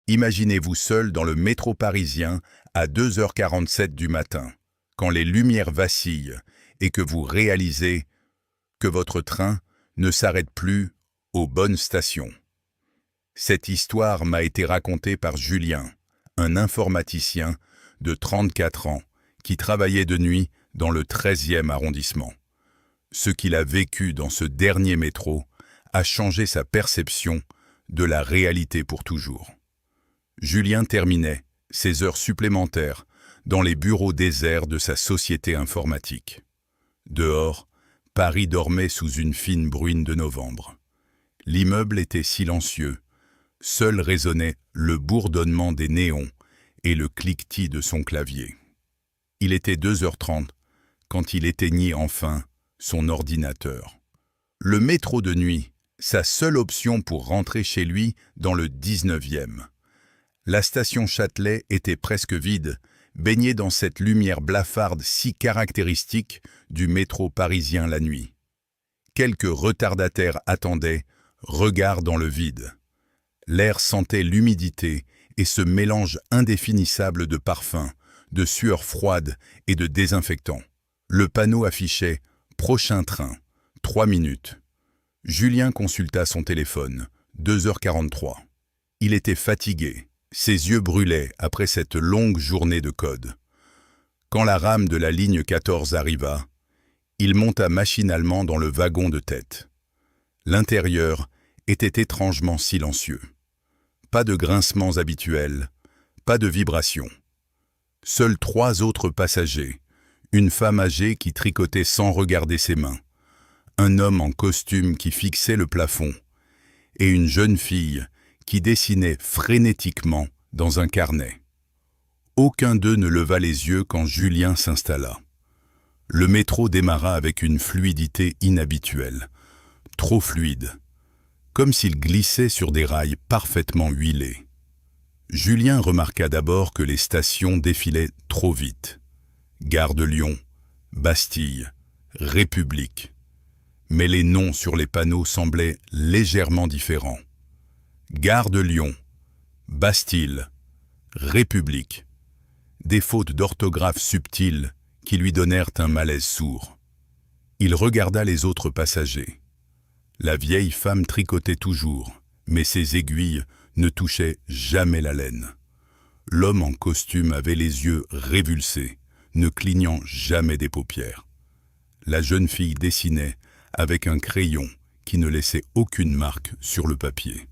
Imaginez-vous seul dans le métro parisien à 2h47 du matin, quand les lumières vacillent et que vous réalisez que votre train ne s'arrête plus aux bonnes stations. Cette histoire m'a été racontée par Julien, un informaticien de 34 ans qui travaillait de nuit dans le 13e arrondissement. Ce qu'il a vécu dans ce dernier métro a changé sa perception de la réalité pour toujours. Julien terminait ses heures supplémentaires dans les bureaux déserts de sa société informatique. Dehors, Paris dormait sous une fine bruine de novembre. L'immeuble était silencieux. Seul résonnait le bourdonnement des néons et le cliquetis de son clavier. Il était 2h30 quand il éteignit enfin son ordinateur. Le métro de nuit, sa seule option pour rentrer chez lui dans le 19e. La station Châtelet était presque vide, baignée dans cette lumière blafarde si caractéristique du métro parisien la nuit. Quelques retardataires attendaient, regard dans le vide. L'air sentait l'humidité et ce mélange indéfinissable de parfums, de sueur froide et de désinfectants. Le panneau affichait « Prochain train, 3 minutes ». Julien consulta son téléphone, 2h43. Il était fatigué, ses yeux brûlaient après cette longue journée de code. Quand la rame de la ligne 14 arriva, il monta machinalement dans le wagon de tête. L'intérieur était étrangement silencieux. Pas de grincements habituels, pas de vibrations. Seuls 3 autres passagers, une femme âgée qui tricotait sans regarder ses mains, un homme en costume qui fixait le plafond, et une jeune fille qui dessinait frénétiquement dans un carnet. Aucun d'eux ne leva les yeux quand Julien s'installa. Le métro démarra avec une fluidité inhabituelle, trop fluide, comme s'il glissait sur des rails parfaitement huilés. Julien remarqua d'abord que les stations défilaient trop vite. Gare de Lyon, Bastille, République. Mais les noms sur les panneaux semblaient légèrement différents. Gare de Lyon, Bastille, République. Des fautes d'orthographe subtiles qui lui donnèrent un malaise sourd. Il regarda les autres passagers. La vieille femme tricotait toujours, mais ses aiguilles ne touchaient jamais la laine. L'homme en costume avait les yeux révulsés, ne clignant jamais des paupières. La jeune fille dessinait avec un crayon qui ne laissait aucune marque sur le papier.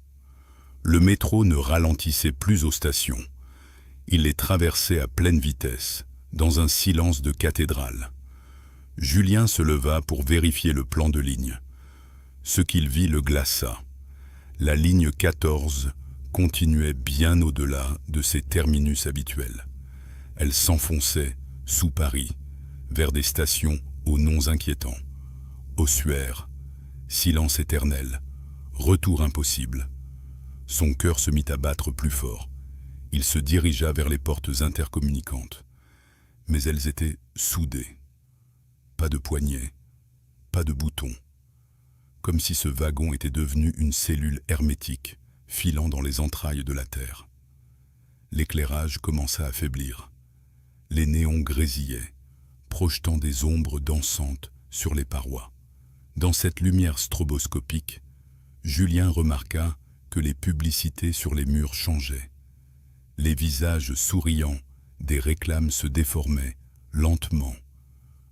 Le métro ne ralentissait plus aux stations. Il les traversait à pleine vitesse, dans un silence de cathédrale. Julien se leva pour vérifier le plan de ligne. Ce qu'il vit le glaça. La ligne 14 continuait bien au-delà de ses terminus habituels. Elle s'enfonçait, sous Paris, vers des stations aux noms inquiétants. Ossuaire, silence éternel, retour impossible. Son cœur se mit à battre plus fort. Il se dirigea vers les portes intercommunicantes. Mais elles étaient soudées. Pas de poignée, pas de bouton. Comme si ce wagon était devenu une cellule hermétique, filant dans les entrailles de la terre. L'éclairage commença à faiblir. Les néons grésillaient, projetant des ombres dansantes sur les parois. Dans cette lumière stroboscopique, Julien remarqua que les publicités sur les murs changeaient. Les visages souriants des réclames se déformaient lentement,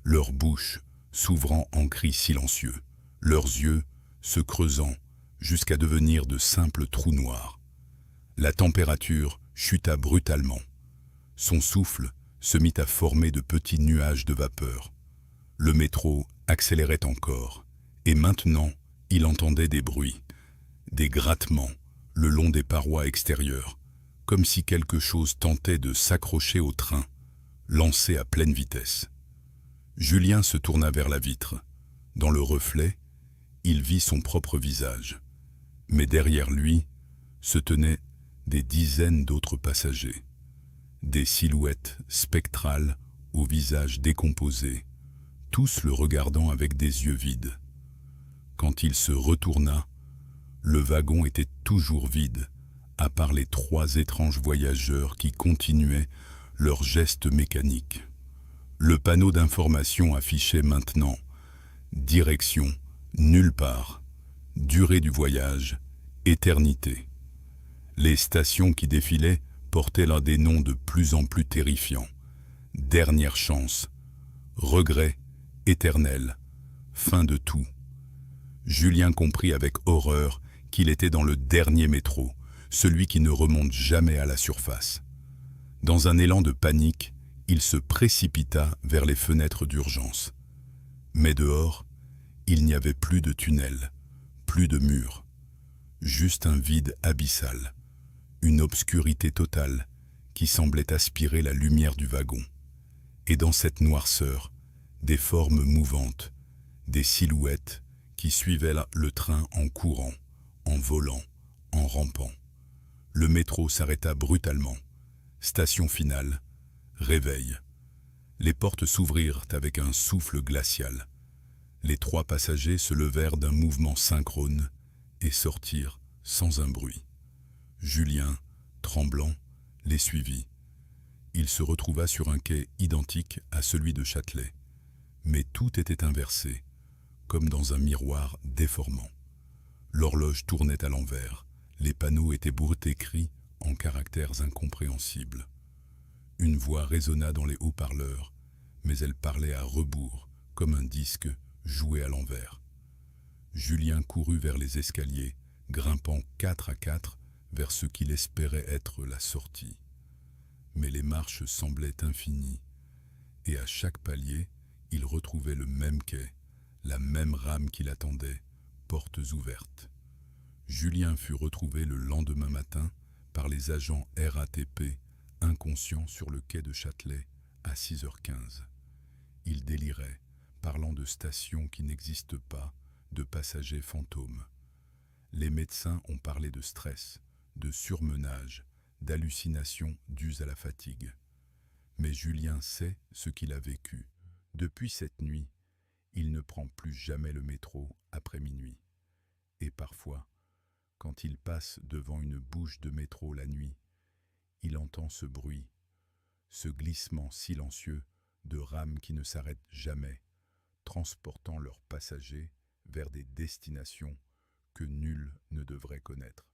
leurs bouches s'ouvrant en cris silencieux, leurs yeux se creusant jusqu'à devenir de simples trous noirs. La température chuta brutalement. Son souffle se mit à former de petits nuages de vapeur. Le métro accélérait encore, et maintenant il entendait des bruits, des grattements le long des parois extérieures, comme si quelque chose tentait de s'accrocher au train, lancé à pleine vitesse. Julien se tourna vers la vitre. Dans le reflet, il vit son propre visage. Mais derrière lui se tenaient des dizaines d'autres passagers. Des silhouettes spectrales au visage décomposé, tous le regardant avec des yeux vides. Quand il se retourna, le wagon était toujours vide, à part les 3 étranges voyageurs qui continuaient leurs gestes mécaniques. Le panneau d'information affichait maintenant direction nulle part, durée du voyage, éternité. Les stations qui défilaient portaient là des noms de plus en plus terrifiants. Dernière chance, regret éternel, fin de tout. Julien comprit avec horreur qu'il était dans le dernier métro, celui qui ne remonte jamais à la surface. Dans un élan de panique, il se précipita vers les fenêtres d'urgence. Mais dehors, il n'y avait plus de tunnel, plus de murs, juste un vide abyssal, une obscurité totale qui semblait aspirer la lumière du wagon. Et dans cette noirceur, des formes mouvantes, des silhouettes qui suivaient le train en courant, en volant, en rampant. Le métro s'arrêta brutalement. Station finale, réveil. Les portes s'ouvrirent avec un souffle glacial. Les 3 passagers se levèrent d'un mouvement synchrone et sortirent sans un bruit. Julien, tremblant, les suivit. Il se retrouva sur un quai identique à celui de Châtelet. Mais tout était inversé, comme dans un miroir déformant. L'horloge tournait à l'envers. Les panneaux étaient bourrés d'écrits en caractères incompréhensibles. Une voix résonna dans les haut-parleurs, mais elle parlait à rebours, comme un disque joué à l'envers. Julien courut vers les escaliers, grimpant 4 à 4 vers ce qu'il espérait être la sortie. Mais les marches semblaient infinies, et à chaque palier, il retrouvait le même quai, la même rame qui l'attendait, portes ouvertes. Julien fut retrouvé le lendemain matin par les agents RATP, inconscient sur le quai de Châtelet à 6h15. Il délirait, parlant de stations qui n'existent pas, de passagers fantômes. Les médecins ont parlé de stress, de surmenage, d'hallucinations dues à la fatigue. Mais Julien sait ce qu'il a vécu. Depuis cette nuit, il ne prend plus jamais le métro après minuit. Et parfois, quand il passe devant une bouche de métro la nuit, il entend ce bruit, ce glissement silencieux de rames qui ne s'arrêtent jamais, transportant leurs passagers vers des destinations que nul ne devrait connaître.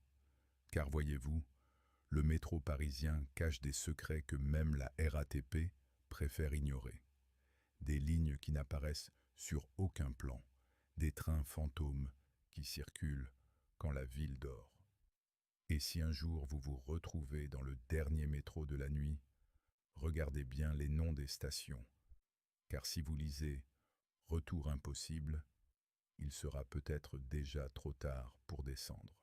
Car voyez-vous, le métro parisien cache des secrets que même la RATP préfère ignorer. Des lignes qui n'apparaissent sur aucun plan, des trains fantômes qui circulent quand la ville dort. Et si un jour vous vous retrouvez dans le dernier métro de la nuit, regardez bien les noms des stations, car si vous lisez « Retour impossible », il sera peut-être déjà trop tard pour descendre.